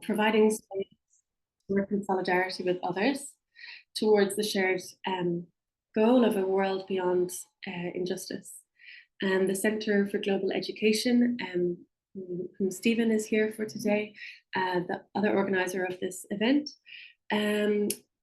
providing space to work in solidarity with others towards the shared goal of a world beyond injustice. And the Centre for Global Education, whom Stephen is here for today, the other organizer of this event,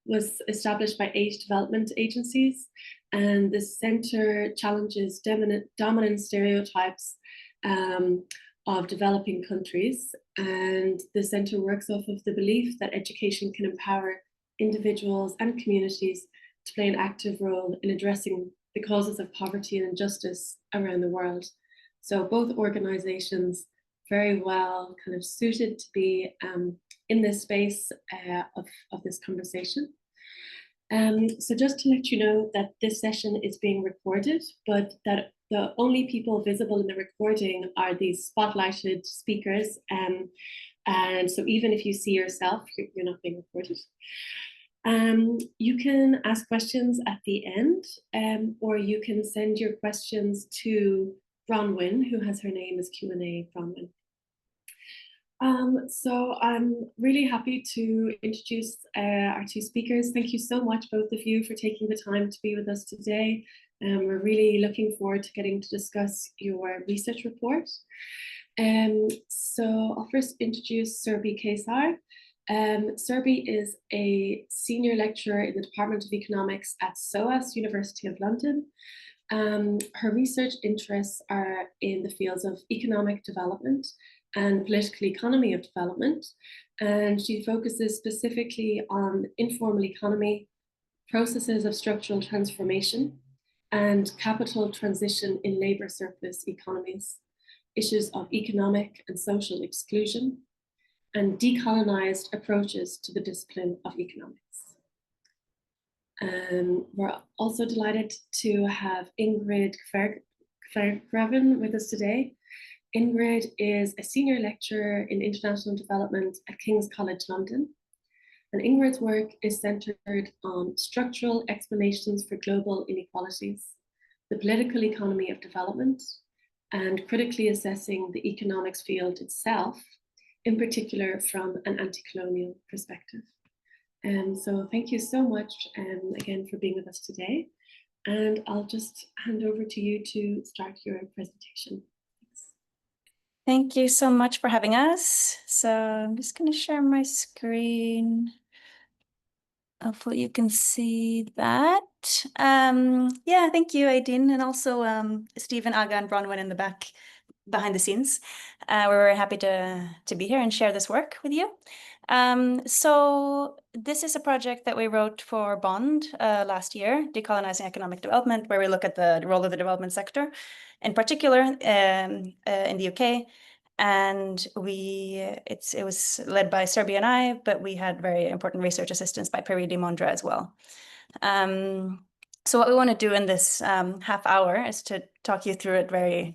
was established by 8 development agencies. And the centre challenges dominant stereotypes of developing countries. And the centre works off of the belief that education can empower individuals and communities to play an active role in addressing the causes of poverty and injustice around the world. So both organizations very well kind of suited to be in this space of this conversation. So just to let you know that this session is being recorded, but that the only people visible in the recording are these spotlighted speakers. And so even if you see yourself, you're not being recorded. You can ask questions at the end, or you can send your questions to Bronwyn, who has her name as Q&A Bronwyn. So I'm really happy to introduce our 2 speakers. Thank you so much, both of you, for taking the time to be with us today. We're really looking forward to getting to discuss your research report. So I'll first introduce Surbhi Kesar. Surbhi is a senior lecturer in the Department of Economics at SOAS University of London. Her research interests are in the fields of economic development and political economy of development. And she focuses specifically on informal economy, processes of structural transformation, and capital transition in labor surplus economies, issues of economic and social exclusion, and decolonised approaches to the discipline of economics. We're also delighted to have Ingrid Kvangraven with us today. Ingrid is a senior lecturer in international development at King's College London. And Ingrid's work is centred on structural explanations for global inequalities, the political economy of development, and critically assessing the economics field itself, in particular from an anti-colonial perspective. So thank you so much again for being with us today. And I'll just hand over to you to start your presentation. Thanks. Thank you so much for having us. So I'm just going to share my screen. Hopefully you can see that. Yeah, thank you, Aideen, and also Stephen, Aga, and Bronwyn in the back behind the scenes. We're very happy to be here and share this work with you. So this is a project that we wrote for Bond last year, Decolonising Economic Development, where we look at the role of the development sector, in particular in the UK. And it was led by Surbhi and I, but we had very important research assistance by Perry Dimondra as well. So what we want to do in this half hour is to talk you through it very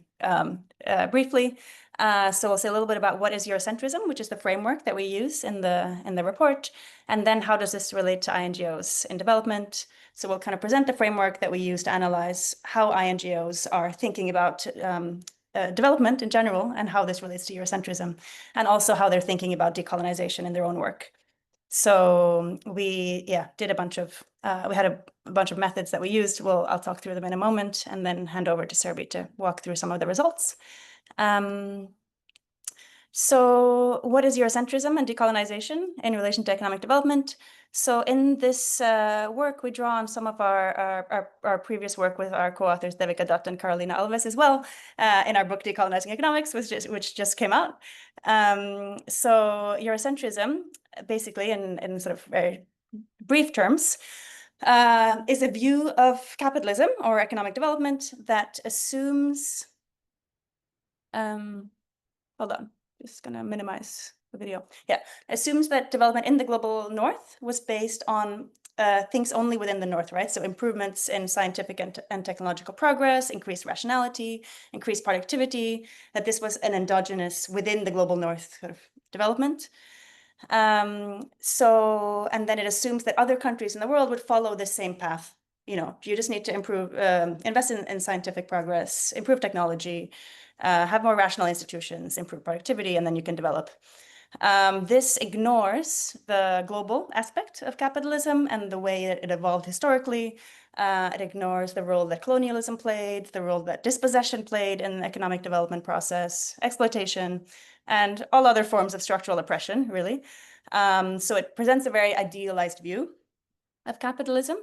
briefly. So we'll say a little bit about what is Eurocentrism, which is the framework that we use in the report, and then how does this relate to INGOs in development. So we'll kind of present the framework that we use to analyze how INGOs are thinking about development in general and how this relates to Eurocentrism, and also how they're thinking about decolonization in their own work. So we did a bunch of we had a bunch of methods that we used. Well, I'll talk through them in a moment and then hand over to Surbhi to walk through some of the results. So what is Eurocentrism and decolonization in relation to economic development? So in this work, we draw on some of our previous work with our co-authors, Devika Dutt and Carolina Alves as well, in our book, Decolonizing Economics, which just came out. So Eurocentrism, basically, in sort of very brief terms, is a view of capitalism or economic development that assumes, hold on, just gonna minimize the video. Yeah, assumes that development in the global north was based on things only within the north, right? So improvements in scientific and technological progress, increased rationality, increased productivity, that this was an endogenous within the global north sort of development. And then it assumes that other countries in the world would follow the same path. You know, you just need to improve, invest in scientific progress, improve technology, have more rational institutions, improve productivity, and then you can develop. This ignores the global aspect of capitalism and the way that it evolved historically. It ignores the role that colonialism played, the role that dispossession played in the economic development process, exploitation, and all other forms of structural oppression, really. So it presents a very idealized view of capitalism.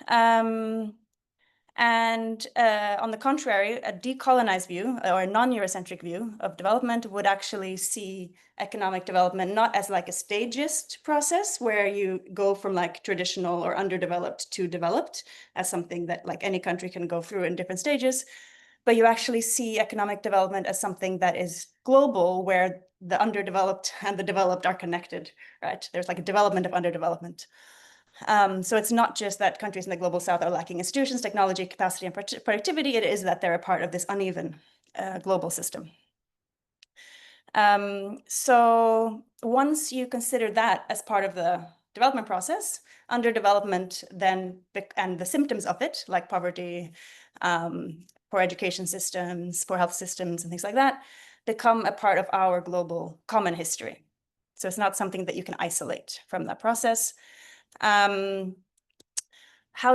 And on the contrary, a decolonized view or a non-Eurocentric view of development would actually see economic development not as like a stagist process where you go from like traditional or underdeveloped to developed as something that like any country can go through in different stages, but you actually see economic development as something that is global where the underdeveloped and the developed are connected, right? There's like a development of underdevelopment. So it's not just that countries in the global south are lacking institutions, technology, capacity, and productivity. It is that they're a part of this uneven global system. So once you consider that as part of the development process, underdevelopment then, and the symptoms of it, like poverty, poor education systems, poor health systems, and things like that, become a part of our global common history. So it's not something that you can isolate from that process. How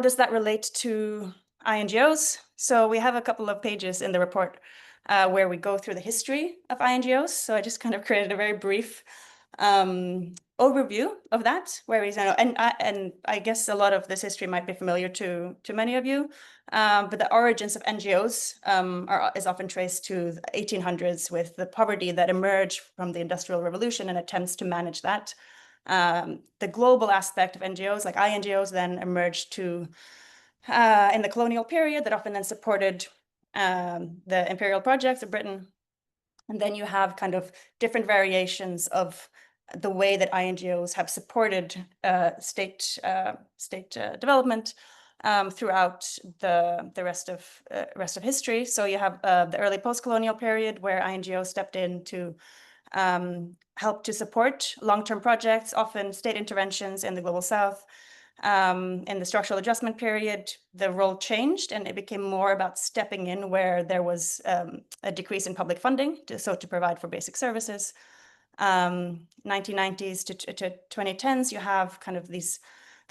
does that relate to INGOs? So we have a couple of pages in the report where we go through the history of INGOs. So I just kind of created a very brief overview of that, where we, and I guess a lot of this history might be familiar to many of you, but the origins of NGOs is often traced to the 1800s with the poverty that emerged from the Industrial Revolution and attempts to manage that. The global aspect of NGOs, like INGOs, then emerged in the colonial period that often then supported the imperial projects of Britain. And then you have kind of different variations of the way that INGOs have supported state development throughout the rest of history. So you have the early post-colonial period where INGOs stepped in to help to support long-term projects, often state interventions in the global south. In the structural adjustment period, the role changed and it became more about stepping in where there was a decrease in public funding, to provide for basic services. 1990s to 2010s, you have kind of the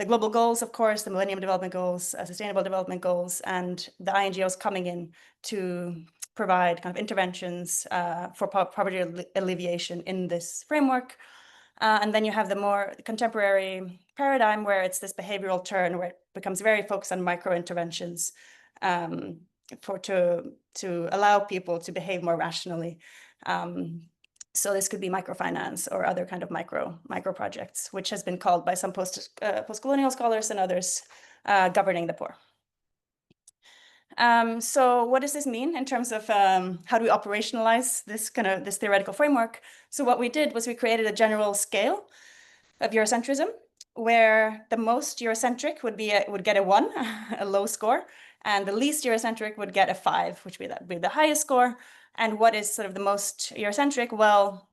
global goals, of course, the Millennium Development Goals, Sustainable Development Goals, and the INGOs coming in to provide kind of interventions for poverty alleviation in this framework. And then you have the more contemporary paradigm where it's this behavioral turn where it becomes very focused on micro interventions to allow people to behave more rationally. So this could be microfinance or other kind of micro projects, which has been called by some post-colonial scholars and others governing the poor. So what does this mean in terms of how do we operationalize this theoretical framework? So what we did was we created a general scale of Eurocentrism, where the most Eurocentric would get a 1, a low score, and the least Eurocentric would get a 5, which would be the highest score. And what is sort of the most Eurocentric? Well,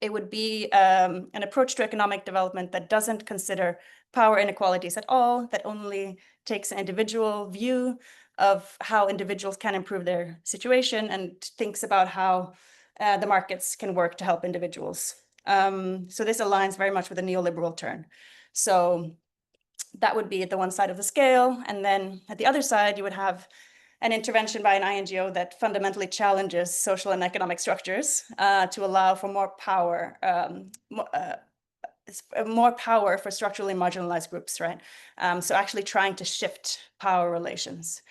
it would be an approach to economic development that doesn't consider power inequalities at all, that only takes an individual view of how individuals can improve their situation and thinks about how the markets can work to help individuals. So this aligns very much with a neoliberal turn. So that would be at the one side of the scale. And then at the other side, you would have an intervention by an INGO that fundamentally challenges social and economic structures to allow for more power for structurally marginalized groups, right? So actually trying to shift power relations.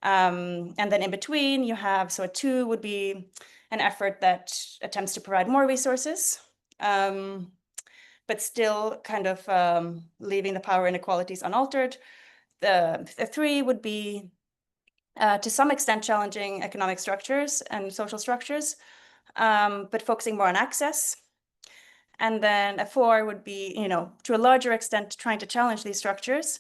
And then in between you have, so a 2 would be an effort that attempts to provide more resources, but still kind of leaving the power inequalities unaltered. The 3 would be to some extent challenging economic structures and social structures, but focusing more on access. And then a 4 would be, to a larger extent, trying to challenge these structures,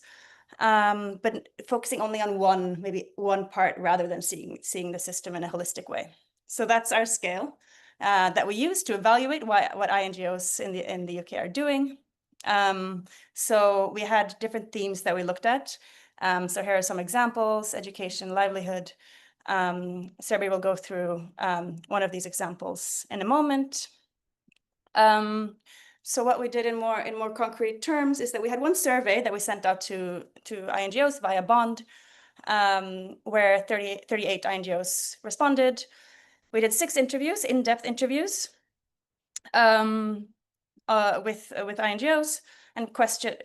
but focusing only on maybe one part rather than seeing the system in a holistic way. So that's our scale that we use to evaluate what INGOs in the UK are doing. So we had different themes that we looked at. So here are some examples: education, livelihood. Surbhi will go through one of these examples in a moment. So what we did in more concrete terms is that we had one survey that we sent out to INGOs via bond, where 38 INGOs responded. We did 6 interviews, in-depth interviews, with INGOs, and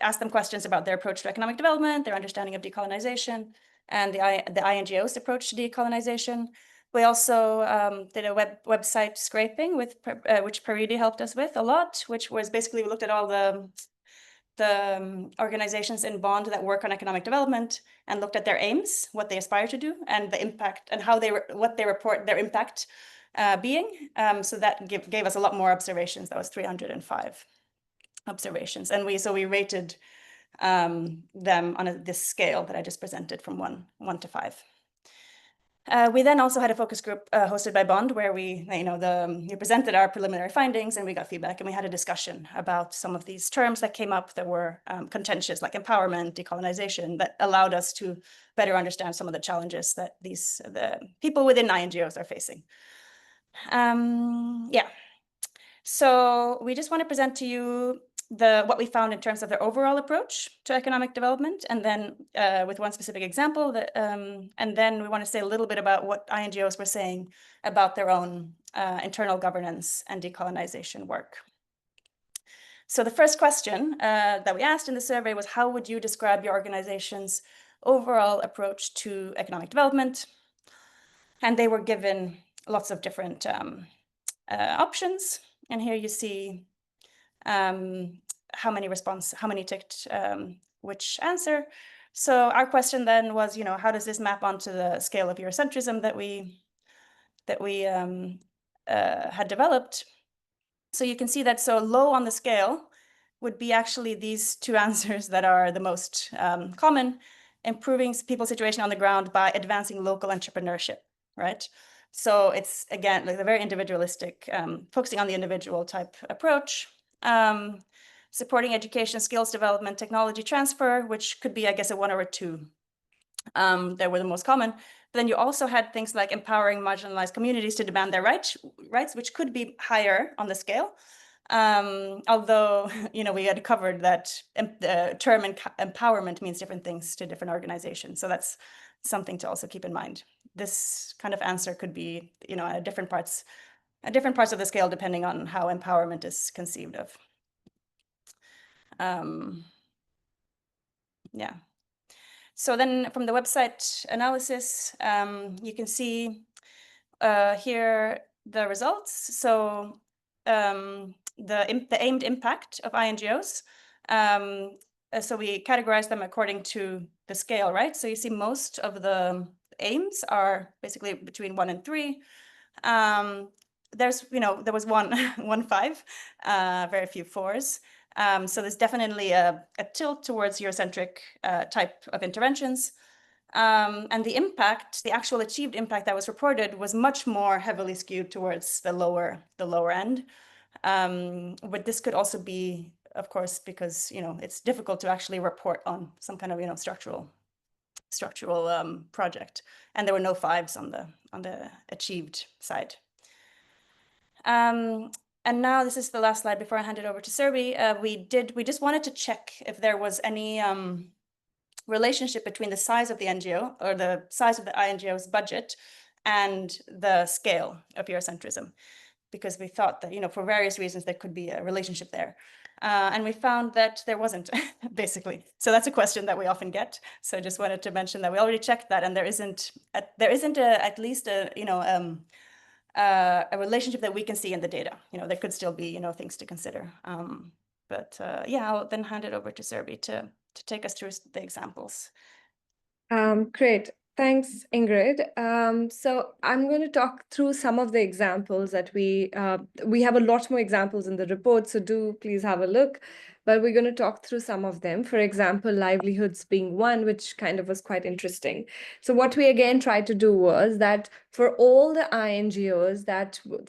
asked them questions about their approach to economic development, their understanding of decolonization, and the INGOs' approach to decolonization. We also did a website scraping which Paridi helped us with a lot, which was basically we looked at all the organizations in bond that work on economic development and looked at their aims, what they aspire to do, and the impact, and how what they report their impact being. So that gave us a lot more observations. That was 305 observations, and we rated them on this scale that I just presented from 1 to 5. We then also had a focus group hosted by Bond, where we presented our preliminary findings, and we got feedback, and we had a discussion about some of these terms that came up that were contentious, like empowerment, decolonization, that allowed us to better understand some of the challenges that the people within INGOs are facing. Yeah. So we just want to present to you what we found in terms of their overall approach to economic development, and then with one specific example, and then we want to say a little bit about what INGOs were saying about their own internal governance and decolonization work. So the first question that we asked in the survey was, how would you describe your organization's overall approach to economic development? And they were given lots of different options. And here you see how many ticked which answer. So our question then was, how does this map onto the scale of Eurocentrism that we had developed? So you can see that so low on the scale would be actually these 2 answers that are the most common: improving people's situation on the ground by advancing local entrepreneurship, right? So it's, again, like a very individualistic, focusing on the individual type approach. Supporting education, skills development, technology transfer, which could be, I guess, a 1 or a 2 that were the most common. But then you also had things like empowering marginalized communities to demand their rights, which could be higher on the scale. Although, we had covered that the term empowerment means different things to different organizations. So that's something to also keep in mind. This kind of answer could be, at different parts of the scale, depending on how empowerment is conceived of. Yeah. So then from the website analysis, you can see here the results. So the aimed impact of INGOs. So we categorize them according to the scale, right? So you see most of the aims are basically between 1 and 3. There was one 5, very few 4s. So there's definitely a tilt towards Eurocentric type of interventions. And the actual achieved impact that was reported was much more heavily skewed towards the lower end. But this could also be, of course, because it's difficult to actually report on some kind of structural project, and there were no 5s on the achieved side. And now this is the last slide before I hand it over to Surbhi. We just wanted to check if there was any relationship between the size of the NGO or the size of the INGO's budget and the scale of Eurocentrism, because we thought that, for various reasons, there could be a relationship there. And we found that there wasn't, basically. So that's a question that we often get. So I just wanted to mention that we already checked that, and there isn't at least a relationship that we can see in the data. There could still be, things to consider. But yeah, I'll then hand it over to Surbhi to take us through the examples. Great. Thanks, Ingrid. So I'm going to talk through some of the examples that we have a lot more examples in the report, so do please have a look. But we're going to talk through some of them. For example, livelihoods being one, which kind of was quite interesting. So what we again tried to do was that for all the INGOs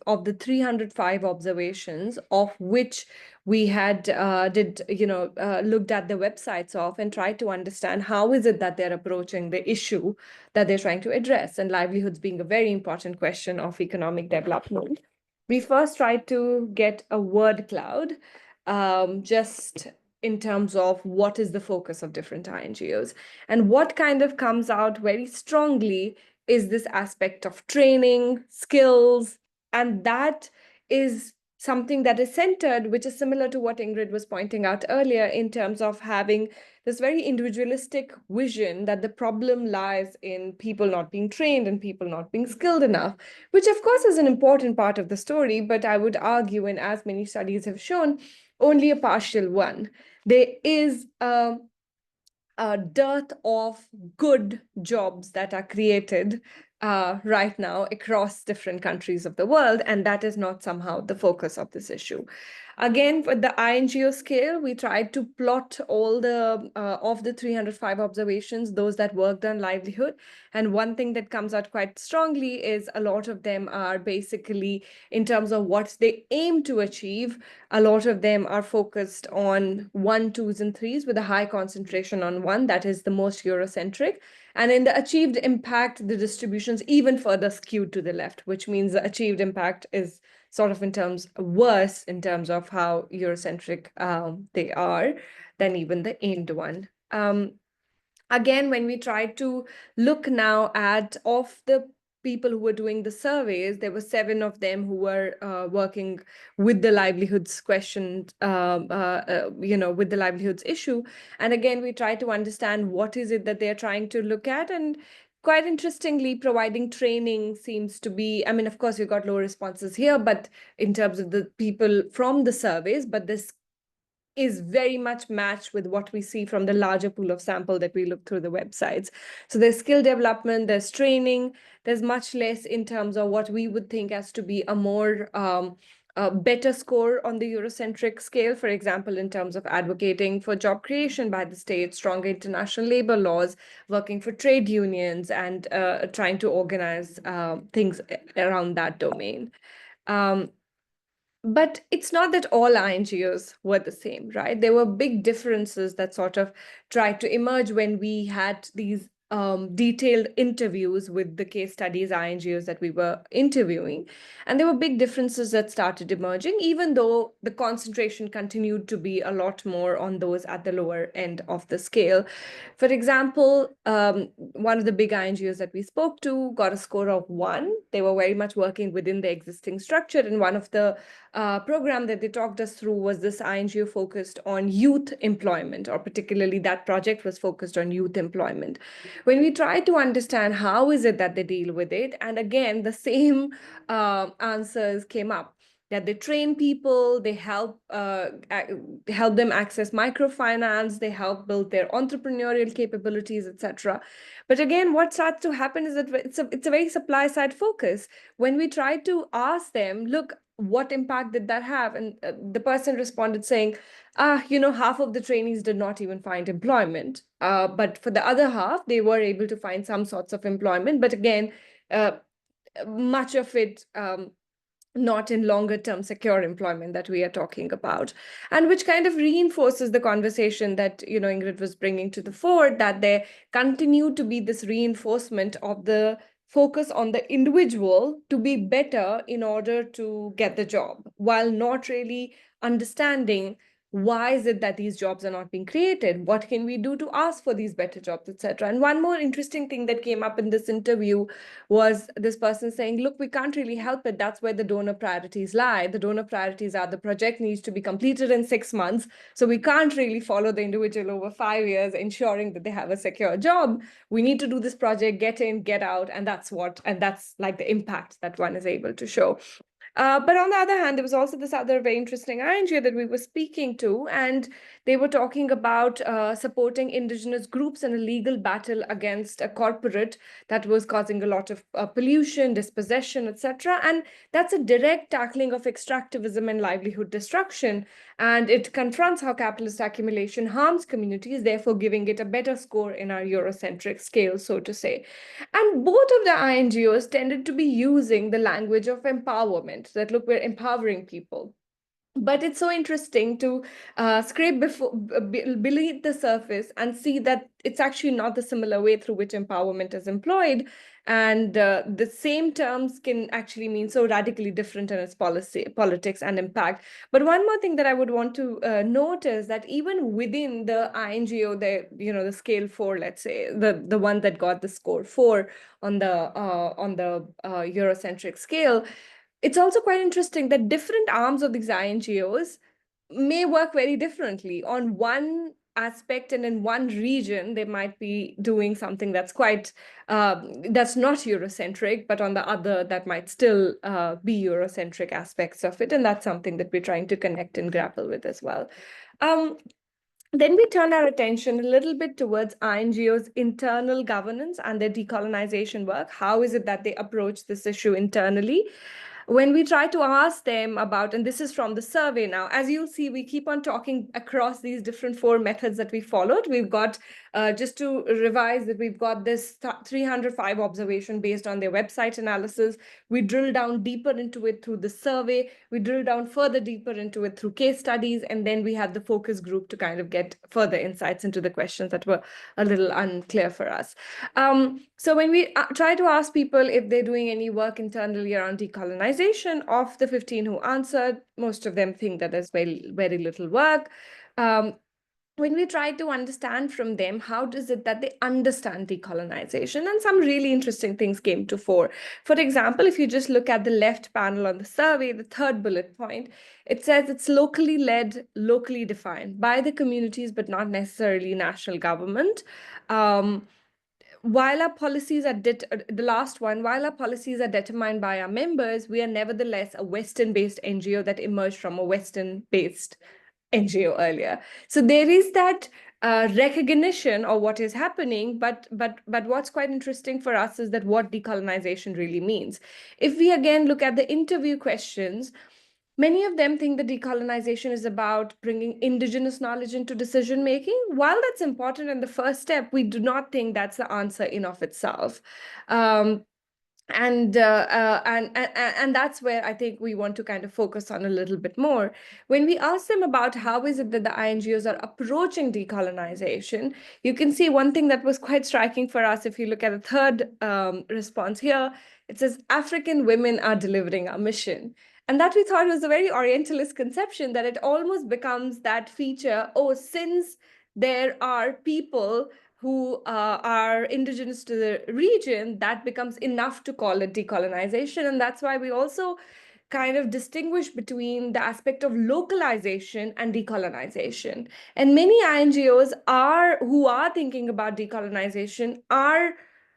of the 305 observations, of which we had looked at the websites of and tried to understand how is it that they're approaching the issue that they're trying to address, and livelihoods being a very important question of economic development. we first tried to get a word cloud, just in terms of what is the focus of different INGOs. And what kind of comes out very strongly is this aspect of training, skills, and that is something that is centered, which is similar to what Ingrid was pointing out earlier in terms of having this very individualistic vision that the problem lies in people not being trained and people not being skilled enough, which of course is an important part of the story, but I would argue, and as many studies have shown, only a partial one. There is a dearth of good jobs that are created right now across different countries of the world, and that is not somehow the focus of this issue. Again, with the INGO scale, we tried to plot all the of the 305 observations, those that worked on livelihood. And one thing that comes out quite strongly is a lot of them are basically in terms of what they aim to achieve. A lot of them are focused on 1, 2s, and 3s with a high concentration on 1, that is the most Eurocentric. And in the achieved impact, the distribution's even further skewed to the left, which means the achieved impact is sort of in terms worse in terms of how Eurocentric they are than even the aimed one. Again, when we try to look now at of the people who were doing the surveys, there were 7 of them who were working with the livelihoods question, with the livelihoods issue. And again, we try to understand what is it that they're trying to look at. And quite interestingly, providing training seems to be, I mean, of course, we got low responses here, but in terms of the people from the surveys, but this is very much matched with what we see from the larger pool of sample that we look through the websites. So there's skill development, there's training, there's much less in terms of what we would think as to be a more better score on the Eurocentric scale, for example, in terms of advocating for job creation by the state, stronger international labor laws, working for trade unions, and trying to organize things around that domain. But it's not that all INGOs were the same, right? There were big differences that sort of tried to emerge when we had these detailed interviews with the case studies INGOs that we were interviewing. And there were big differences that started emerging, even though the concentration continued to be a lot more on those at the lower end of the scale. For example, one of the big INGOs that we spoke to got a score of 1. They were very much working within the existing structure. And one of the program that they talked us through was this INGO focused on youth employment, or particularly that project was focused on youth employment. When we try to understand how is it that they deal with it, and again, the same answers came up, that they train people, they help them access microfinance, they help build their entrepreneurial capabilities, etc. But again, what starts to happen is that it's a very supply side focus. When we try to ask them, look, what impact did that have? And the person responded saying, half of the trainees did not even find employment. But for the other half, they were able to find some sorts of employment. But again, much of it not in longer term secure employment that we are talking about, and which kind of reinforces the conversation that Ingrid was bringing to the fore, that there continued to be this reinforcement of the focus on the individual to be better in order to get the job, while not really understanding why is it that these jobs are not being created? What can we do to ask for these better jobs, etc.? And one more interesting thing that came up in this interview was this person saying, look, we can't really help it. That's where the donor priorities lie. The donor priorities are the project needs to be completed in 6 months. So we can't really follow the individual over 5 years, ensuring that they have a secure job. We need to do this project, get in, get out. And that's like the impact that one is able to show. But on the other hand, there was also this other very interesting INGO that we were speaking to, and they were talking about supporting indigenous groups in a legal battle against a corporate that was causing a lot of pollution, dispossession, etc. And that's a direct tackling of extractivism and livelihood destruction. And it confronts how capitalist accumulation harms communities, therefore giving it a better score in our Eurocentric scale, so to say. And both of the INGOs tended to be using the language of empowerment, that look, we're empowering people. But it's so interesting to scrape beneath the surface and see that it's actually not the similar way through which empowerment is employed. And the same terms can actually mean so radically different in its politics and impact. But one more thing that I would want to note is that even within the INGO, the scale 4, let's say, the one that got the score 4 on the Eurocentric scale, it's also quite interesting that different arms of these INGOs may work very differently. On one aspect and in one region, they might be doing something that's quite, that's not Eurocentric, but on the other, that might still be Eurocentric aspects of it. And that's something that we're trying to connect and grapple with as well. Then we turn our attention a little bit towards INGOs' internal governance and their decolonization work. How is it that they approach this issue internally? When we try to ask them about, and this is from the survey now, as you'll see, we keep on talking across these different 4 methods that we followed. We've got, just to revise that, we've got this 305 observation based on their website analysis. We drill down deeper into it through the survey. We drill down further deeper into it through case studies. And then we had the focus group to kind of get further insights into the questions that were a little unclear for us. So when we try to ask people if they're doing any work internally around decolonization, of the 15 who answered, most of them think that there's very, very little work. When we try to understand from them, how does it that they understand decolonization? And some really interesting things came to fore. For example, if you just look at the left panel on the survey, the 3rd bullet point, it says it's locally led, locally defined by the communities, but not necessarily national government. While our policies are the last one, while our policies are determined by our members, we are nevertheless a Western-based NGO that emerged from a Western-based NGO earlier. So there is that recognition of what is happening, but what's quite interesting for us is that what decolonization really means. If we again look at the interview questions, many of them think that decolonization is about bringing indigenous knowledge into decision making. While that's important in the first step, we do not think that's the answer in of itself. And that's where I think we want to kind of focus on a little bit more. When we ask them about how is it that the INGOs are approaching decolonization, you can see one thing that was quite striking for us. If you look at the 3rd response here, it says African women are delivering our mission. And that we thought was a very Orientalist conception, that it almost becomes that feature, oh, since there are people who are indigenous to the region, that becomes enough to call it decolonization. And that's why we also kind of distinguish between the aspect of localization and decolonization. And many INGOs who are thinking about decolonization are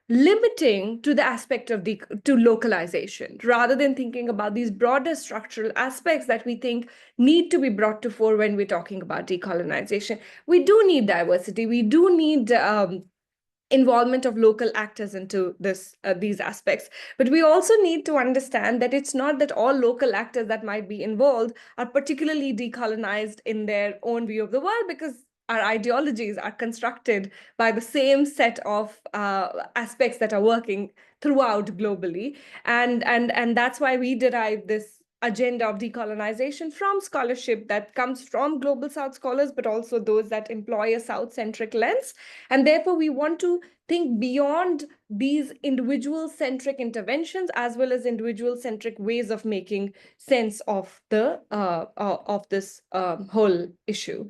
limiting to the aspect of to localization, rather than thinking about these broader structural aspects that we think need to be brought to fore when we're talking about decolonization. We do need diversity. We do need involvement of local actors into these aspects. But we also need to understand that it's not that all local actors that might be involved are particularly decolonized in their own view of the world, because our ideologies are constructed by the same set of aspects that are working throughout globally. And that's why we derive this agenda of decolonization from scholarship that comes from Global South scholars, but also those that employ a South-centric lens. And therefore, we want to think beyond these individual-centric interventions, as well as individual-centric ways of making sense of this whole issue.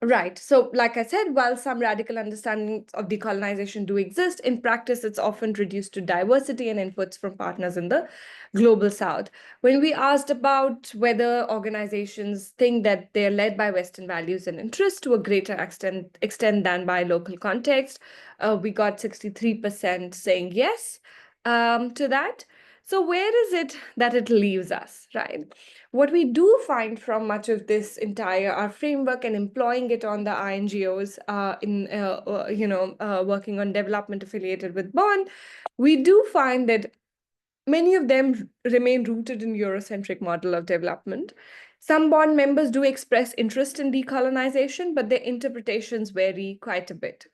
Right. So like I said, while some radical understandings of decolonization do exist, in practice, it's often reduced to diversity and inputs from partners in the Global South. When we asked about whether organizations think that they're led by Western values and interests to a greater extent than by local context, we got 63% saying yes to that. So where is it that it leaves us, right? What we do find from much of this entire our framework and employing it on the INGOs working on development affiliated with Bond, we do find that many of them remain rooted in Eurocentric model of development. Some Bond members do express interest in decolonization, but their interpretations vary quite a bit.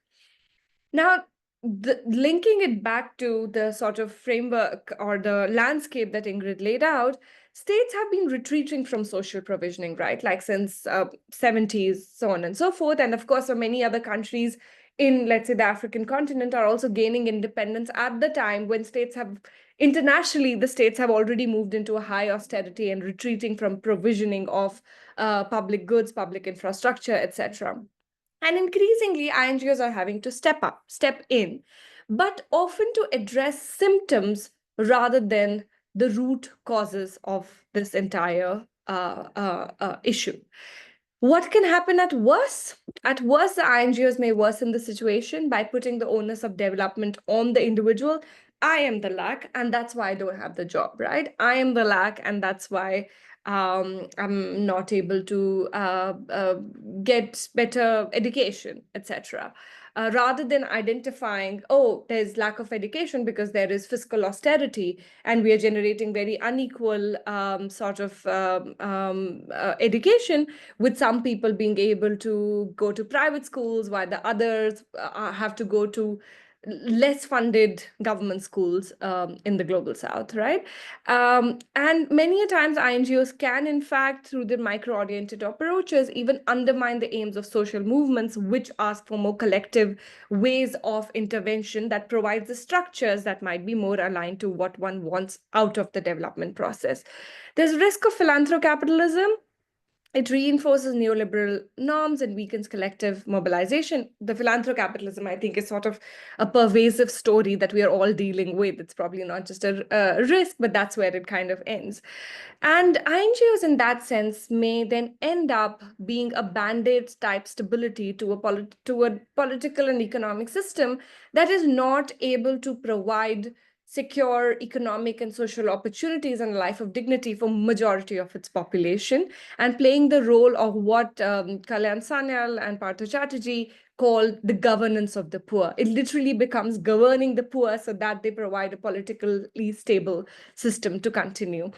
Now, linking it back to the sort of framework or the landscape that Ingrid laid out, states have been retreating from social provisioning, right? Like since 70s, so on and so forth. And of course, many other countries in, let's say, the African continent are also gaining independence at the time when states have, internationally, the states have already moved into a high austerity and retreating from provisioning of public goods, public infrastructure, etc. And increasingly, INGOs are having to step in, but often to address symptoms rather than the root causes of this entire issue. What can happen at worst? At worst, the INGOs may worsen the situation by putting the onus of development on the individual. I am the lack, and that's why I don't have the job, right? I am the lack, and that's why I'm not able to get better education, etc. Rather than identifying, oh, there's lack of education because there is fiscal austerity and we are generating very unequal education, with some people being able to go to private schools while the others have to go to less funded government schools in the global south, right? And many a times INGOs can, in fact, through the micro-oriented approaches, even undermine the aims of social movements, which ask for more collective ways of intervention that provides the structures that might be more aligned to what one wants out of the development process. There's risk of philanthrocapitalism. It reinforces neoliberal norms and weakens collective mobilization. The philanthrocapitalism, I think, is sort of a pervasive story that we are all dealing with. It's probably not just a risk, but that's where it kind of ends. And INGOs, in that sense, may then end up being a band-aid type stability to a political and economic system that is not able to provide secure economic and social opportunities and a life of dignity for majority of its population, and playing the role of what Kalyan Sanyal and Partha Chatterjee call the governance of the poor. It literally becomes governing the poor so that they provide a politically stable system to continue.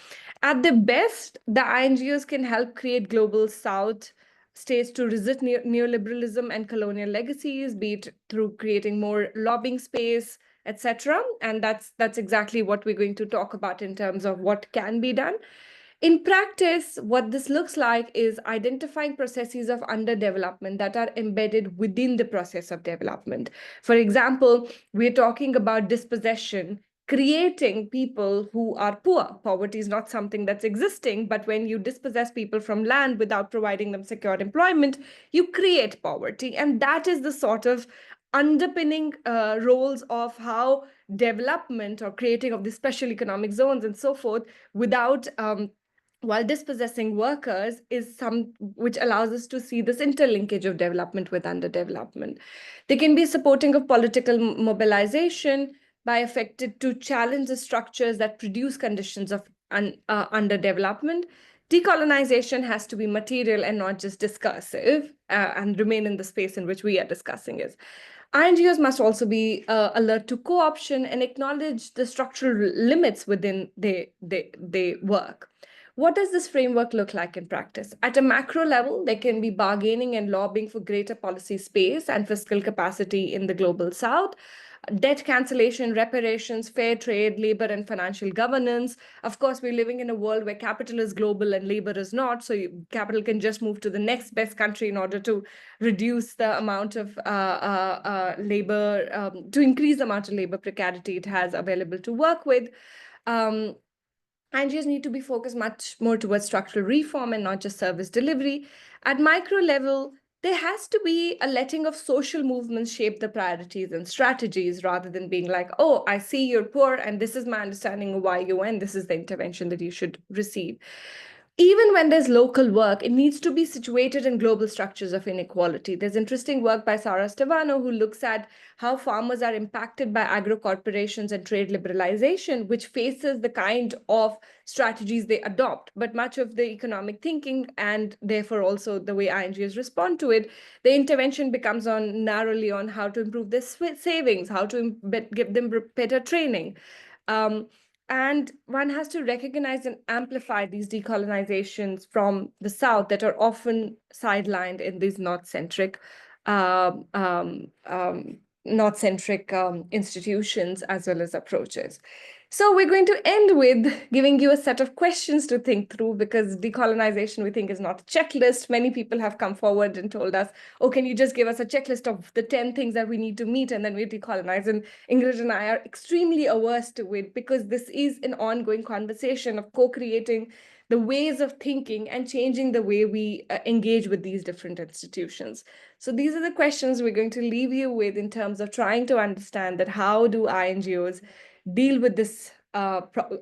At the best, the INGOs can help create global south states to resist neoliberalism and colonial legacies, be it through creating more lobbying space, etc. And that's exactly what we're going to talk about in terms of what can be done. In practice, what this looks like is identifying processes of underdevelopment that are embedded within the process of development. For example, we're talking about dispossession, creating people who are poor. Poverty is not something that's existing, but when you dispossess people from land without providing them secure employment, you create poverty. And that is the sort of underpinning roles of how development or creating of the special economic zones and so forth without while dispossessing workers is some which allows us to see this interlinkage of development with underdevelopment. They can be supporting of political mobilization by affected to challenge the structures that produce conditions of underdevelopment. Decolonization has to be material and not just discursive and remain in the space in which we are discussing it. INGOs must also be alert to co-option and acknowledge the structural limits within their work. What does this framework look like in practice? At a macro level, there can be bargaining and lobbying for greater policy space and fiscal capacity in the global south, debt cancellation, reparations, fair trade, labor and financial governance. Of course, we're living in a world where capital is global and labor is not. So capital can just move to the next best country in order to reduce the amount of labor, to increase the amount of labor precarity it has available to work with. INGOs need to be focused much more towards structural reform and not just service delivery. At micro level, there has to be a letting of social movements shape the priorities and strategies rather than being like, oh, I see you're poor and this is my understanding of why you went, this is the intervention that you should receive. Even when there's local work, it needs to be situated in global structures of inequality. There's interesting work by Sara Stevano who looks at how farmers are impacted by agro corporations and trade liberalization, which faces the kind of strategies they adopt. But much of the economic thinking and therefore also the way INGOs respond to it, the intervention becomes narrowly on how to improve their savings, how to give them better training. And one has to recognize and amplify these decolonizations from the South that are often sidelined in these North-centric institutions as well as approaches. So we're going to end with giving you a set of questions to think through, because decolonization, we think, is not a checklist. Many people have come forward and told us, oh, can you just give us a checklist of the 10 things that we need to meet and then we decolonize? And Ingrid and I are extremely averse to it, because this is an ongoing conversation of co-creating the ways of thinking and changing the way we engage with these different institutions. So these are the questions we're going to leave you with in terms of trying to understand that how do INGOs deal with this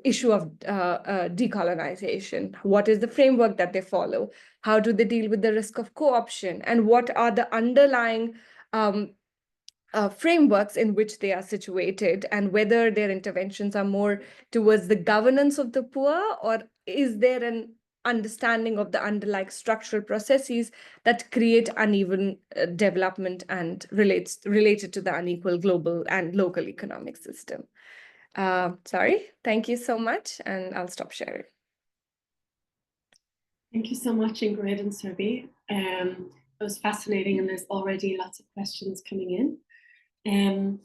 issue of decolonization? What is the framework that they follow? How do they deal with the risk of co-option? And what are the underlying frameworks in which they are situated, and whether their interventions are more towards the governance of the poor, or is there an understanding of the underlying structural processes that create uneven development and related to the unequal global and local economic system. Sorry, thank you so much, and I'll stop sharing. Thank you so much, Ingrid and Surbhi. It was fascinating, and there's already lots of questions coming in.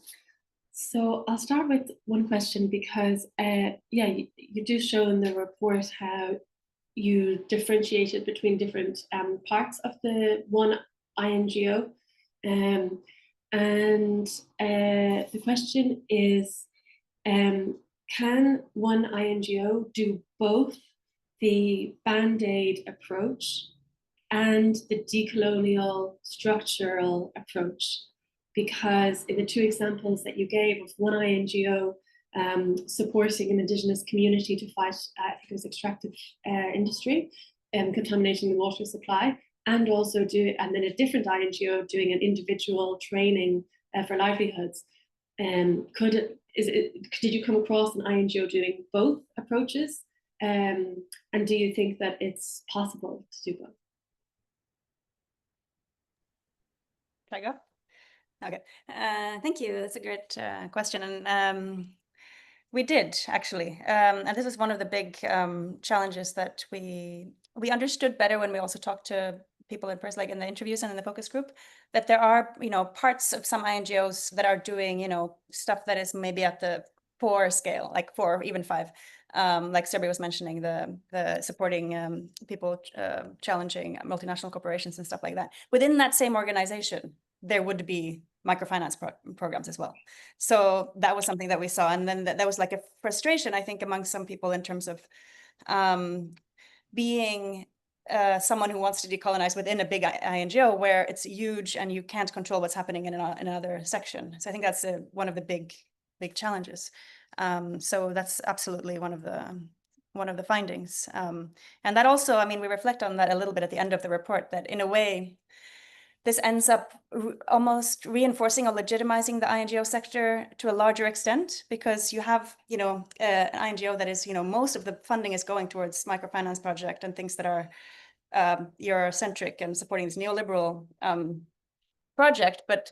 So I'll start with one question, because you do show in the report how you differentiated between different parts of the one INGO. And the question is, can one INGO do both the Band-Aid approach and the decolonial structural approach? Because in the two examples that you gave of one INGO supporting an indigenous community to fight, I think it was extractive industry and contaminating the water supply, and also and then a different INGO doing an individual training for livelihoods. Did you come across an INGO doing both approaches? And do you think that it's possible to do both? Can I go? Okay, thank you. That's a great question. And we did, actually. And this is one of the big challenges that we understood better when we also talked to people in person, like in the interviews and in the focus group, that there are, parts of some INGOs that are doing, stuff that is maybe at the 4 scale, like 4 or even 5. Like Surbhi was mentioning, the supporting people challenging multinational corporations and stuff like that. Within that same organization, there would be microfinance programs as well. So that was something that we saw. And then that was like a frustration, I think, among some people in terms of being someone who wants to decolonize within a big INGO where it's huge and you can't control what's happening in another section. So I think that's one of the big challenges. So that's absolutely one of the findings. And that also, we reflect on that a little bit at the end of the report, that in a way, this ends up almost reinforcing or legitimizing the INGO sector to a larger extent, because you have, an INGO that is, most of the funding is going towards microfinance project and things that are Eurocentric and supporting this neoliberal project. But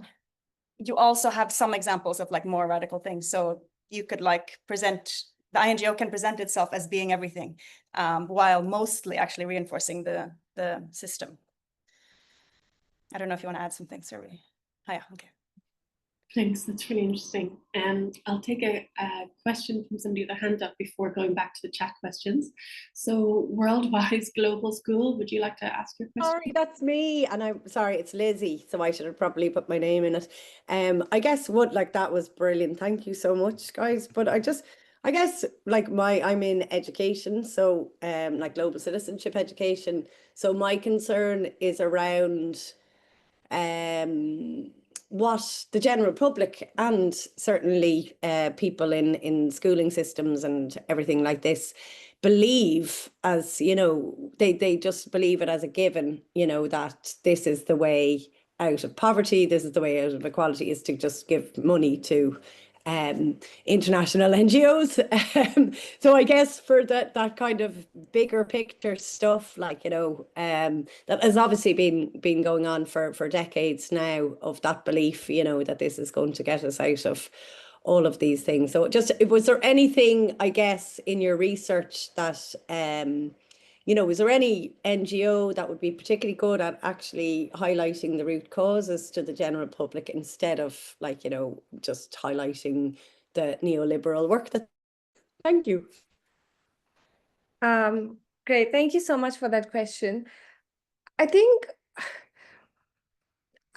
you also have some examples of like more radical things. So you could the INGO can present itself as being everything, while mostly actually reinforcing the system. I don't know if you want to add something, Surbhi. Oh, yeah, okay. Thanks, that's really interesting. I'll take a question from somebody with a hand up before going back to the chat questions. So Worldwise Global School, would you like to ask your question? Sorry, that's me. And I'm sorry, it's Lizzie. So I should have probably put my name in it. I guess that was brilliant. Thank you so much, guys. But I guess I'm in education, so like global citizenship education. So my concern is around what the general public and certainly people in schooling systems and everything like this believe, as they just believe it as a given, that this is the way out of poverty, this is the way out of equality, is to just give money to international NGOs. So I guess for that kind of bigger picture stuff, that has obviously been going on for decades now, of that belief, that this is going to get us out of all of these things. So was there anything, I guess, in your research that was there any NGO that would be particularly good at actually highlighting the root causes to the general public, instead of just highlighting the neoliberal work that Thank you. Great. Thank you so much for that question. I think,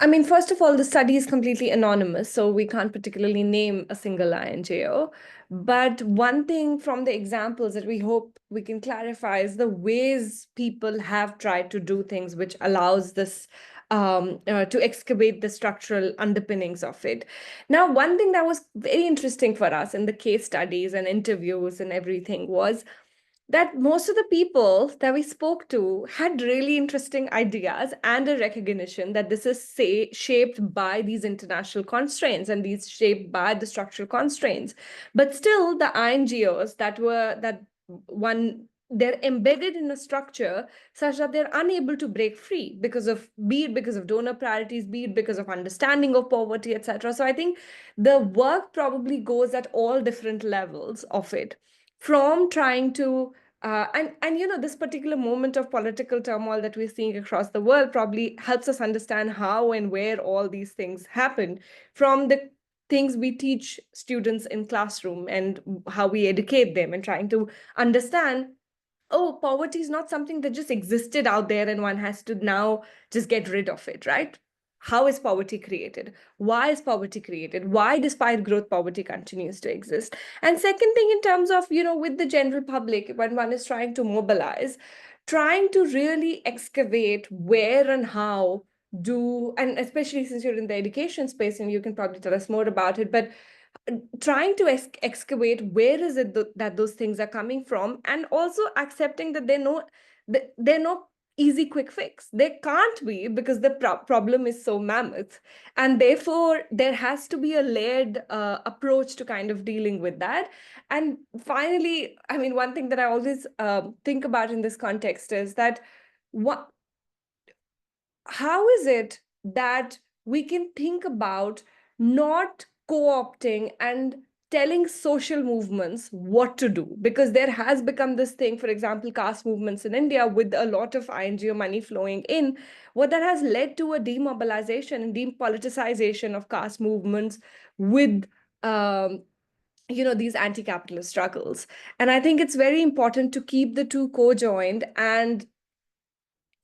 I mean, first of all, the study is completely anonymous, so we can't particularly name a single INGO. But one thing from the examples that we hope we can clarify is the ways people have tried to do things, which allows this to excavate the structural underpinnings of it. Now, one thing that was very interesting for us in the case studies and interviews and everything was that most of the people that we spoke to had really interesting ideas and a recognition that this is shaped by these international constraints and these shaped by the structural constraints. But still, the INGOs they're embedded in a structure such that they're unable to break free because of donor priorities, be it because of understanding of poverty, etc. So I think the work probably goes at all different levels of it, from trying to and you know, this particular moment of political turmoil that we're seeing across the world probably helps us understand how and where all these things happen, from the things we teach students in classroom and how we educate them, and trying to understand, oh, poverty is not something that just existed out there and one has to now just get rid of it, right? How is poverty created? Why is poverty created? Why, despite growth, poverty continues to exist? And second thing, in terms of, you know, with the general public, when one is trying to mobilize, trying to really excavate where and how and especially since you're in the education space, and you can probably tell us more about it, but trying to excavate where is it that those things are coming from, and also accepting that they're no easy quick fix. They can't be, because the problem is so mammoth, and therefore there has to be a layered approach to kind of dealing with that. And finally, I mean, one thing that I always think about in this context is that how is it that we can think about not co-opting and telling social movements what to do? Because there has become this thing, for example, caste movements in India, with a lot of INGO money flowing in, what that has led to a demobilization and depoliticization of caste movements with you know, these anti-capitalist struggles. And I think it's very important to keep the two co-joined and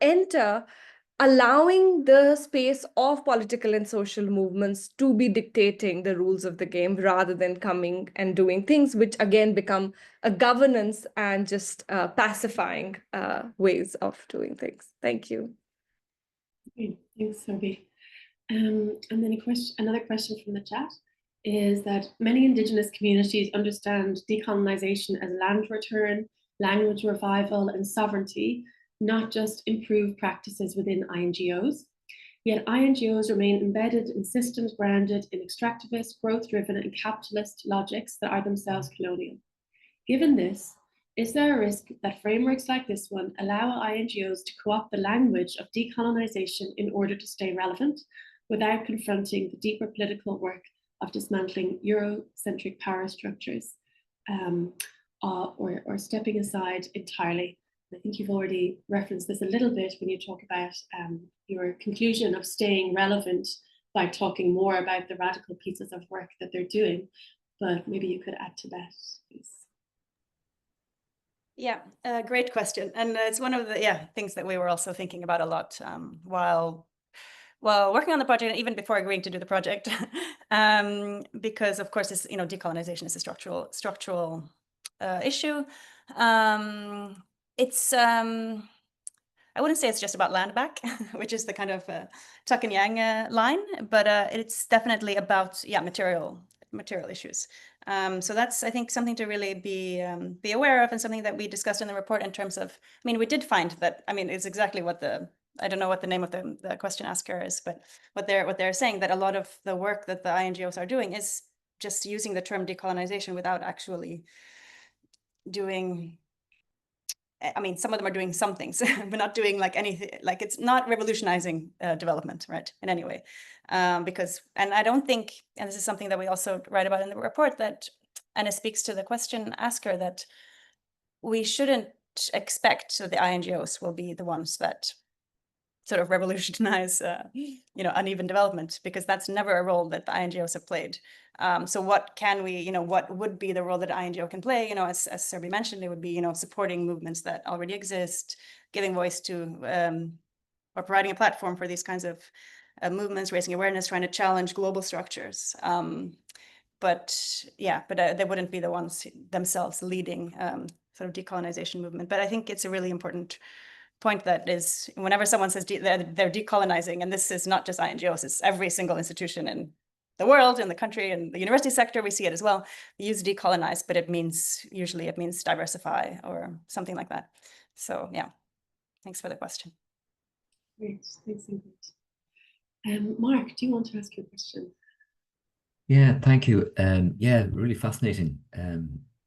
enter allowing the space of political and social movements to be dictating the rules of the game, rather than coming and doing things which again become a governance and just pacifying ways of doing things. Thank you. Okay, thanks, Surbhi. And then another question from the chat is that many Indigenous communities understand decolonisation as land return, language revival, and sovereignty, not just improved practices within INGOs. Yet INGOs remain embedded in systems grounded in extractivist, growth-driven, and capitalist logics that are themselves colonial. Given this, is there a risk that frameworks like this one allow INGOs to co-opt the language of decolonisation in order to stay relevant, without confronting the deeper political work of dismantling Eurocentric power structures, or stepping aside entirely? I think you've already referenced this a little bit when you talk about your conclusion of staying relevant by talking more about the radical pieces of work that they're doing, but maybe you could add to that, please. Yeah, great question. And it's one of the things that we were also thinking about a lot while working on the project, and even before agreeing to do the project, because of course, this, you know, decolonization is a structural issue. It's I wouldn't say it's just about land back, which is the kind of tuck and yang line, but it's definitely about material issues. So that's, I think, something to really be aware of, and something that we discussed in the report in terms of, I mean, we did find that, I mean, it's exactly what I don't know what the name of the question asker is, but what they're saying, that a lot of the work that the INGOs are doing is just using the term decolonization without actually doing, I mean, some of them are doing some things, but not doing like anything, like it's not revolutionizing development, right, in any way. Because, and I don't think, and this is something that we also write about in the report, that, and it speaks to the question asker, that we shouldn't expect that the INGOs will be the ones that sort of revolutionize, uneven development, because that's never a role that the INGOs have played. So what can we, what would be the role that INGO can play? As Surbhi mentioned, it would be, supporting movements that already exist, giving voice to, or providing a platform for these kinds of movements, raising awareness, trying to challenge global structures. But they wouldn't be the ones themselves leading sort of decolonization movement. But I think it's a really important point that is, whenever someone says they're decolonizing, and this is not just INGOs, it's every single institution in the world, in the country, in the university sector, we see it as well. We use decolonize, but usually it means diversify or something like that. So yeah, thanks for the question. Great, thanks, Ingrid. Mark, do you want to ask your question? Yeah, thank you. Yeah, really fascinating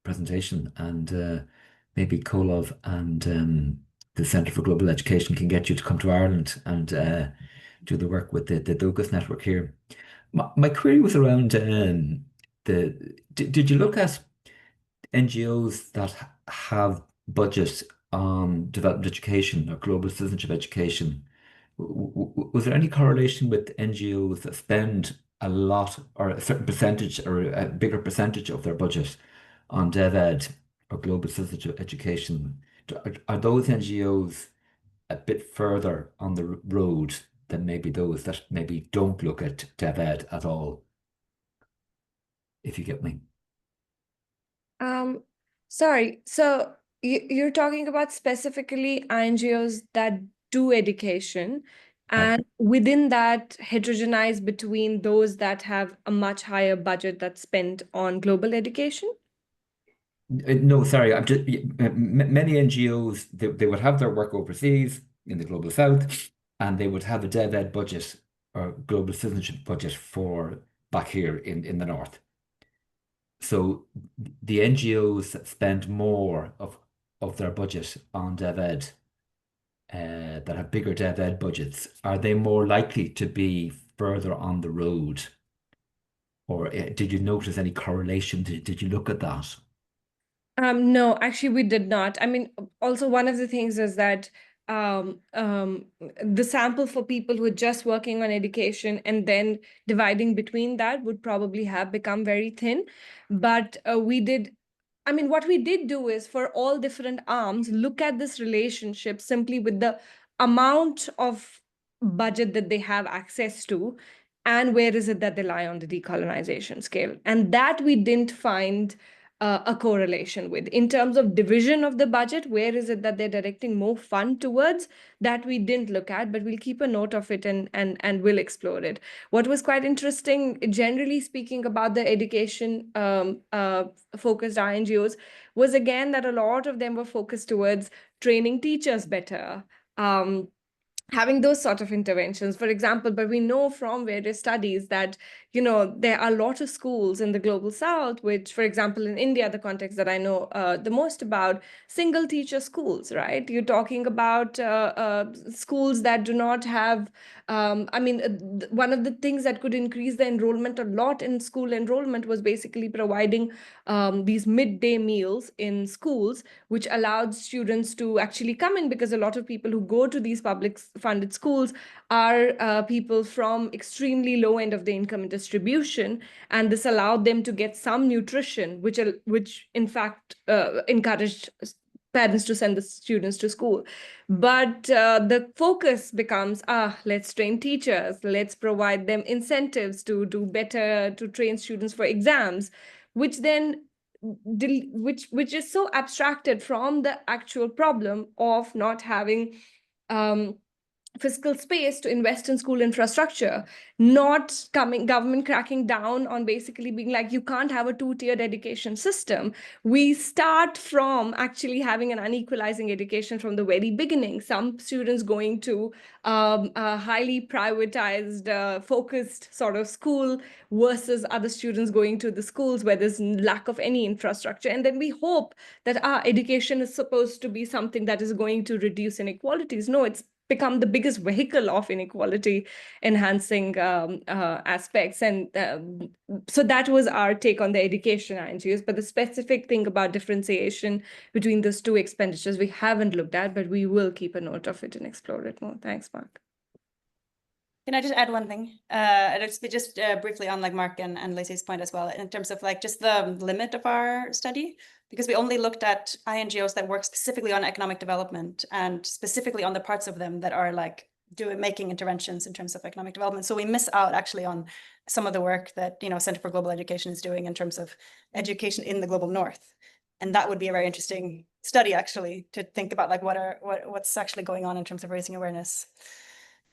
presentation, and maybe Comhlámh and the Centre for Global Education can get you to come to Ireland and do the work with the Douglas network here. My query was around did you look at NGOs that have budget on development education or global citizenship education? Was there any correlation with NGOs that spend a lot or a certain percentage or a bigger percentage of their budget on DevEd or global citizenship education? Are those NGOs a bit further on the road than maybe those that maybe don't look at DevEd at all? If you get me. Sorry, so you're talking about specifically INGOs that do education, and within that heterogenize between those that have a much higher budget that's spent on global education? No, sorry. I'm just many NGOs, they would have their work overseas in the global south, and they would have a DevEd budget or global citizenship budget for back here in the north. So the NGOs that spend more of their budget on DevEd, that have bigger DevEd budgets, are they more likely to be further on the road? Or did you notice any correlation? Did you look at that? No, actually, we did not. I mean, also one of the things is that the sample for people who are just working on education and then dividing between that would probably have become very thin. But what we did do is for all different arms, look at this relationship simply with the amount of budget that they have access to and where is it that they lie on the decolonization scale. And that we didn't find a correlation with. In terms of division of the budget, where is it that they're directing more fund towards? That we didn't look at, but we'll keep a note of it and we'll explore it. What was quite interesting, generally speaking, about the education focused INGOs was again that a lot of them were focused towards training teachers better, having those sort of interventions, for example. But we know from various studies that, there are a lot of schools in the global south, which, for example, in India, the context that I know the most about, single teacher schools, right? You're talking about schools that do not have, one of the things that could increase the enrollment a lot in school enrollment was basically providing these midday meals in schools, which allowed students to actually come in, because a lot of people who go to these public funded schools are people from extremely low end of the income distribution, and this allowed them to get some nutrition, which in fact encouraged parents to send the students to school. But the focus becomes, let's train teachers, let's provide them incentives to do better, to train students for exams, which then which is so abstracted from the actual problem of not having fiscal space to invest in school infrastructure, not government cracking down on basically being like, you can't have a two-tiered education system. We start from actually having an unequalizing education from the very beginning. Some students going to a highly privatized, focused sort of school versus other students going to the schools where there's lack of any infrastructure. And then we hope that our education is supposed to be something that is going to reduce inequalities. No, it's become the biggest vehicle of inequality enhancing aspects. And so that was our take on the education INGOs. But the specific thing about differentiation between those two expenditures, we haven't looked at, but we will keep a note of it and explore it more. Thanks, Mark. Can I just add one thing? Just briefly on like Mark and Lacey's point as well, in terms of like just the limit of our study, because we only looked at INGOs that work specifically on economic development and specifically on the parts of them that are like making interventions in terms of economic development. So we miss out actually on some of the work that, you know, Center for Global Education is doing in terms of education in the global north. And that would be a very interesting study actually to think about like what's actually going on in terms of raising awareness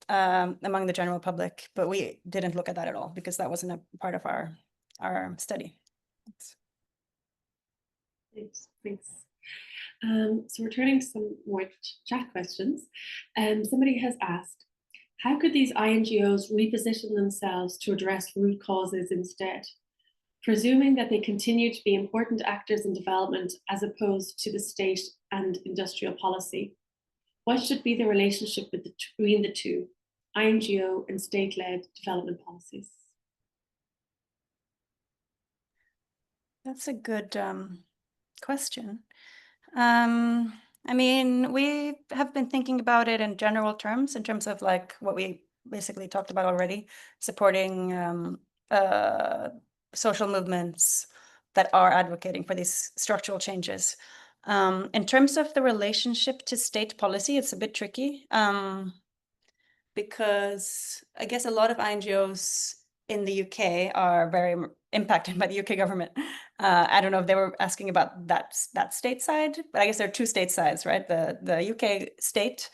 among the general public, but we didn't look at that at all because that wasn't a part of our study. Thanks. So we're turning to some more chat questions. Somebody has asked, how could these INGOs reposition themselves to address root causes instead, presuming that they continue to be important actors in development as opposed to the state and industrial policy? What should be the relationship between the two, INGO and state-led development policies? That's a good question. I mean, we have been thinking about it in general terms, in terms of like what we basically talked about already, supporting social movements that are advocating for these structural changes. In terms of the relationship to state policy, it's a bit tricky because I guess a lot of INGOs in the UK are very impacted by the UK government. I don't know if they were asking about that state side, but I guess there are two state sides, right? The UK state,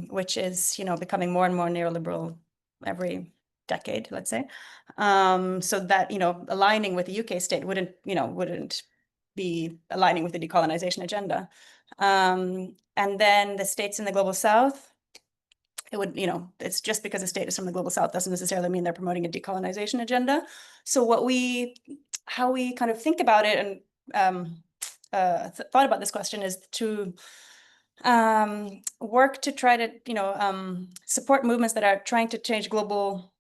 which is, you know, becoming more and more neoliberal every decade, let's say. So that, you know, aligning with the UK state wouldn't be aligning with the decolonization agenda. And then the states in the global south, it would, you know, it's just because a state is from the global south doesn't necessarily mean they're promoting a decolonization agenda. So how we kind of think about it and thought about this question is to work to try to, you know, support movements that are trying to change global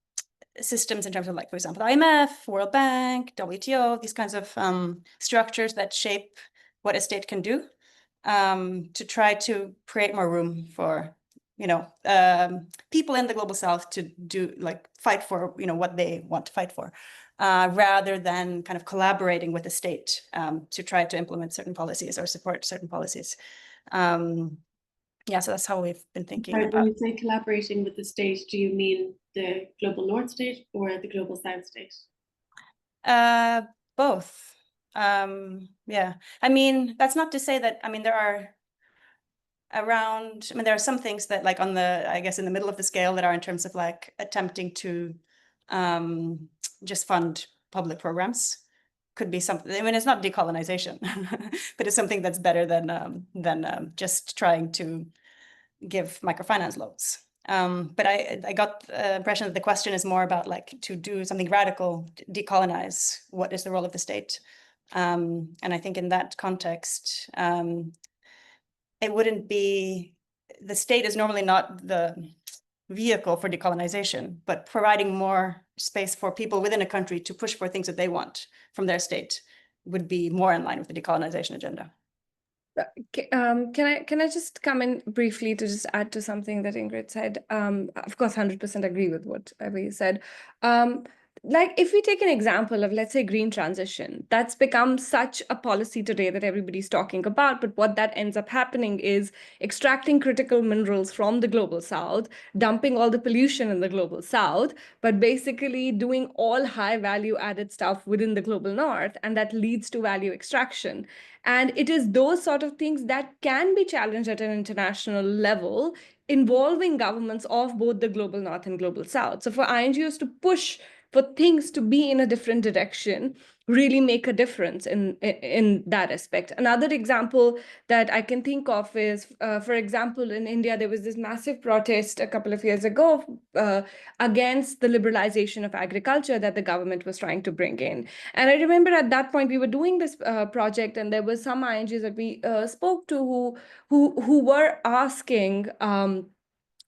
systems in terms of, like, for example, the IMF, World Bank, WTO, these kinds of structures that shape what a state can do, to try to create more room for, you know, people in the global south to do, like, fight for, you know, what they want to fight for, rather than kind of collaborating with the state to try to implement certain policies or support certain policies. Yeah, so that's how we've been thinking. Right, when you say collaborating with the state, do you mean the global north state or the global south state? Both. Yeah, I mean, that's not to say that, I mean, there are some things that, like, on the, I guess, in the middle of the scale that are in terms of, like, attempting to just fund public programs. Could be something, I mean, it's not decolonization, but it's something that's better than just trying to give microfinance loans. But I got the impression that the question is more about, like, to do something radical, decolonize, what is the role of the state? And I think in that context, it wouldn't be, the state is normally not the vehicle for decolonization, but providing more space for people within a country to push for things that they want from their state would be more in line with the decolonization agenda. Can I just come in briefly to just add to something that Ingrid said? Of course, 100% agree with whatever you said. Like, if we take an example of, let's say, green transition, that's become such a policy today that everybody's talking about. But what that ends up happening is extracting critical minerals from the global south, dumping all the pollution in the global south, but basically doing all high value added stuff within the global north. And that leads to value extraction. And it is those sort of things that can be challenged at an international level, involving governments of both the global north and global south. So for INGOs to push for things to be in a different direction, really make a difference in that aspect. Another example that I can think of is, for example, in India, there was this massive protest a couple of years ago against the liberalization of agriculture that the government was trying to bring in. And I remember at that point, we were doing this project, and there were some INGOs that we spoke to who were asking,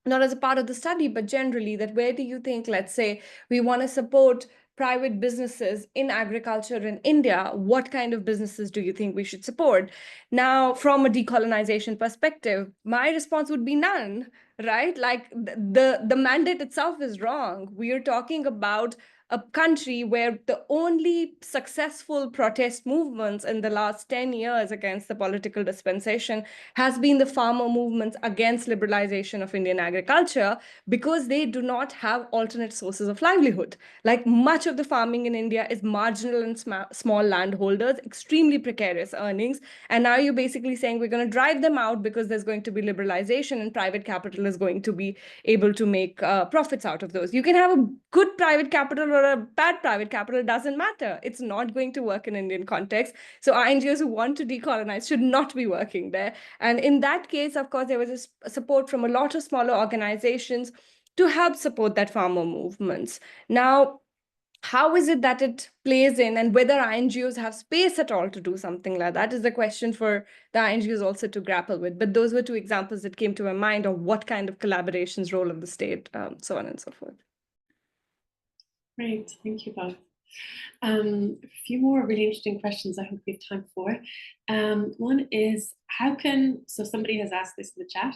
not as a part of the study, but generally, that where do you think, let's say, we want to support private businesses in agriculture in India, what kind of businesses do you think we should support? Now, from a decolonization perspective, my response would be none, right? Like the mandate itself is wrong. We are talking about a country where the only successful protest movements in the last 10 years against the political dispensation has been the farmer movements against liberalization of Indian agriculture, because they do not have alternate sources of livelihood. Like, much of the farming in India is marginal and small landholders, extremely precarious earnings. And now you're basically saying we're going to drive them out because there's going to be liberalization and private capital is going to be able to make profits out of those. You can have a good private capital or a bad private capital, doesn't matter. It's not going to work in Indian context. So INGOs who want to decolonize should not be working there. And in that case, of course, there was a support from a lot of smaller organizations to help support that farmer movements. Now, how is it that it plays in, and whether INGOs have space at all to do something like that is the question for the INGOs also to grapple with. But those were two examples that came to my mind of what kind of collaborations, role of the state, so on and so forth. Great, thank you both. A few more really interesting questions I hope we have time for. One is, so somebody has asked this in the chat,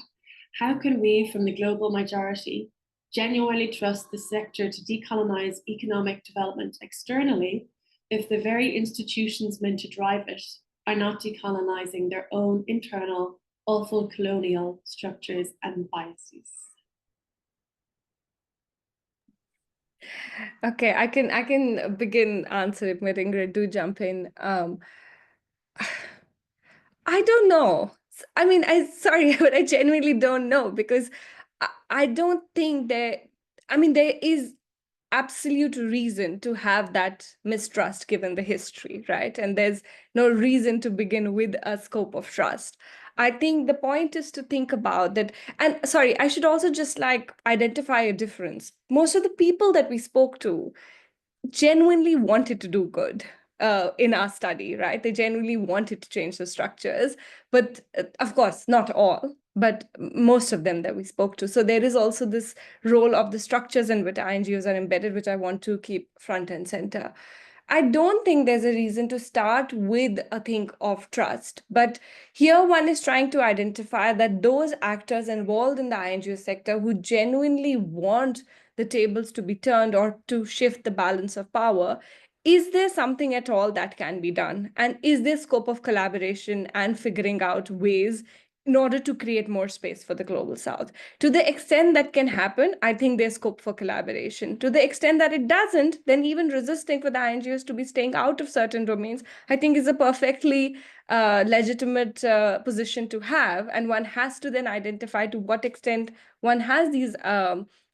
how can we from the global majority genuinely trust the sector to decolonize economic development externally if the very institutions meant to drive it are not decolonizing their own internal awful colonial structures and biases? Okay, I can begin answering, but Ingrid, do jump in. I don't know. I mean, sorry, but I genuinely don't know, because I don't think there is absolute reason to have that mistrust given the history, right? And there's no reason to begin with a scope of trust. I think the point is to think about that. And sorry, I should also just like identify a difference. Most of the people that we spoke to genuinely wanted to do good in our study, right? They genuinely wanted to change the structures, but of course, not all, but most of them that we spoke to. So there is also this role of the structures in which INGOs are embedded, which I want to keep front and center. I don't think there's a reason to start with a thing of trust, but here one is trying to identify that those actors involved in the INGO sector who genuinely want the tables to be turned or to shift the balance of power, is there something at all that can be done? And is there scope of collaboration and figuring out ways in order to create more space for the global south? To the extent that can happen, I think there's scope for collaboration. To the extent that it doesn't, then even resisting for the INGOs to be staying out of certain domains, I think is a perfectly legitimate position to have. And one has to then identify to what extent one has these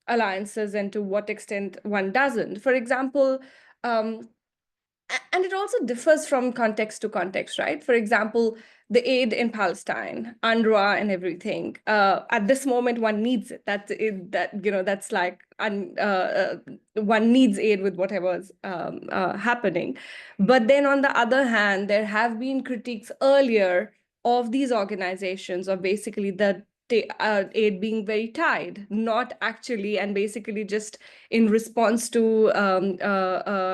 alliances and to what extent one doesn't. For example, and it also differs from context to context, right? For example, the aid in Palestine, UNRWA and everything. At this moment, one needs it. That's like one needs aid with whatever's happening. But then on the other hand, there have been critiques earlier of these organizations of basically the aid being very tied, not actually, and basically just in response to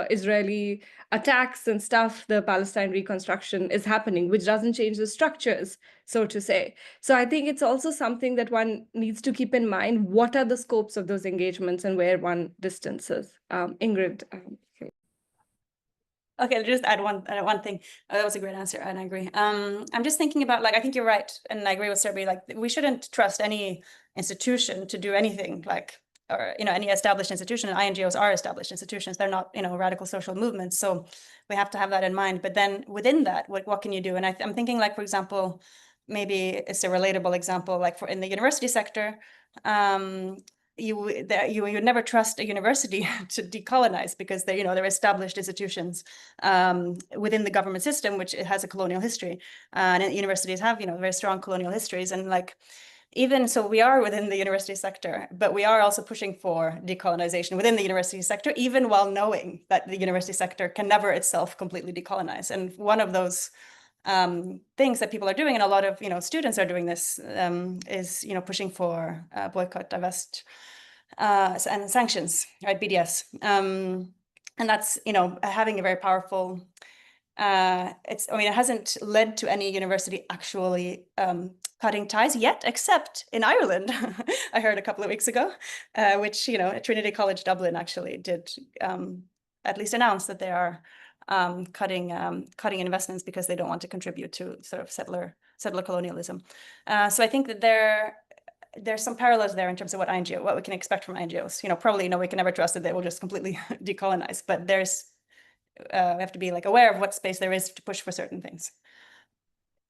Israeli attacks and stuff, the Palestine reconstruction is happening, which doesn't change the structures, so to say. So I think it's also something that one needs to keep in mind. What are the scopes of those engagements and where one distances? Ingrid. Okay, I'll just add one thing. That was a great answer, and I agree. I'm just thinking about, like, I think you're right, and I agree with Surbhi. Like, we shouldn't trust any institution to do anything, like, or any established institution. And INGOs are established institutions; they're not, radical social movements. So we have to have that in mind. But then within that, what can you do? And I'm thinking, like, for example, maybe it's a relatable example, like in the university sector. You would never trust a university to decolonize because they're established institutions within the government system, which it has a colonial history, and universities have very strong colonial histories. And like, even so, we are within the university sector, but we are also pushing for decolonization within the university sector, even while knowing that the university sector can never itself completely decolonize. And one of those things that people are doing, and a lot of students are doing this, is pushing for boycott, divest, and sanctions, right? BDS, and that's having a very powerful. It hasn't led to any university actually cutting ties yet, except in Ireland. I heard a couple of weeks ago, which, you know, Trinity College Dublin actually did at least announce that they are cutting investments because they don't want to contribute to sort of settler colonialism. So I think that there's some parallels there in terms of what we can expect from INGOs. You know, probably, we can never trust that they will just completely decolonize, but we have to be like aware of what space there is to push for certain things.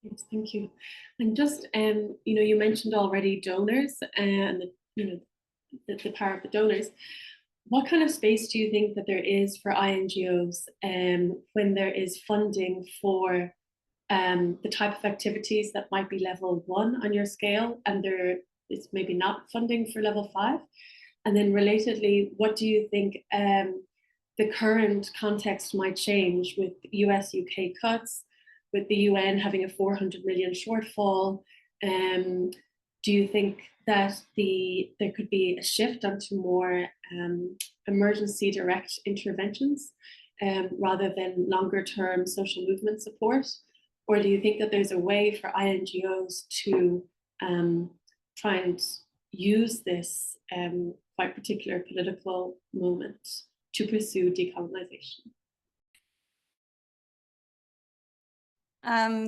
Yes, thank you. And just, you mentioned already donors and the power of the donors. What kind of space do you think that there is for INGOs when there is funding for the type of activities that might be level 1 on your scale, and there is maybe not funding for level 5? And then relatedly, what do you think the current context might change with US-UK cuts, with the UN having a 400 million shortfall? Do you think that there could be a shift onto more emergency direct interventions rather than longer term social movement support? Or do you think that there's a way for INGOs to try and use this quite particular political moment to pursue decolonisation?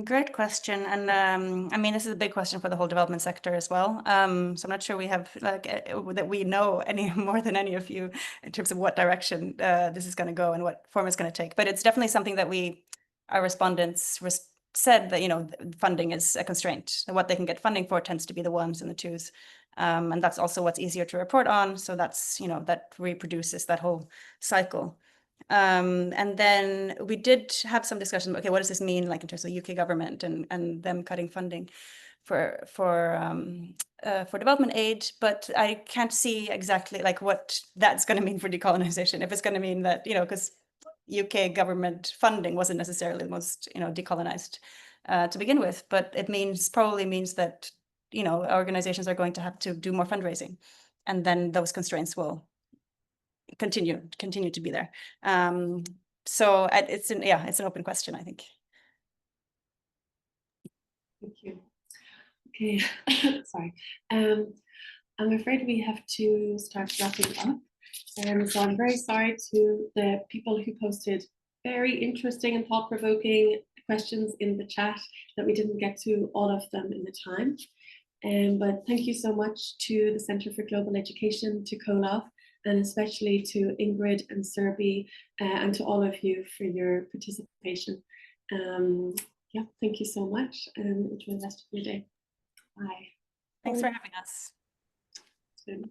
Great question. And I mean, this is a big question for the whole development sector as well. So I'm not sure we have that we know any more than any of you in terms of what direction this is going to go and what form it's going to take. But it's definitely something that our respondents said that, funding is a constraint. What they can get funding for tends to be the ones and the twos. And that's also what's easier to report on. So that's, that reproduces that whole cycle. And then we did have some discussion. Okay, what does this mean, like in terms of the UK government and them cutting funding for development aid? But I can't see exactly like what that's going to mean for decolonisation. If it's going to mean that because UK government funding wasn't necessarily the most decolonised to begin with, but it probably means that organizations are going to have to do more fundraising, and then those constraints will continue to be there. So it's an open question, I think. Thank you. Okay, sorry. I'm afraid we have to start wrapping up. So I'm very sorry to the people who posted very interesting and thought-provoking questions in the chat that we didn't get to all of them in the time. But thank you so much to the Centre for Global Education, to Comhlámh, and especially to Ingrid and Surbhi, and to all of you for your participation. Thank you so much, and enjoy the rest of your day. Bye. Thanks for having us. It's been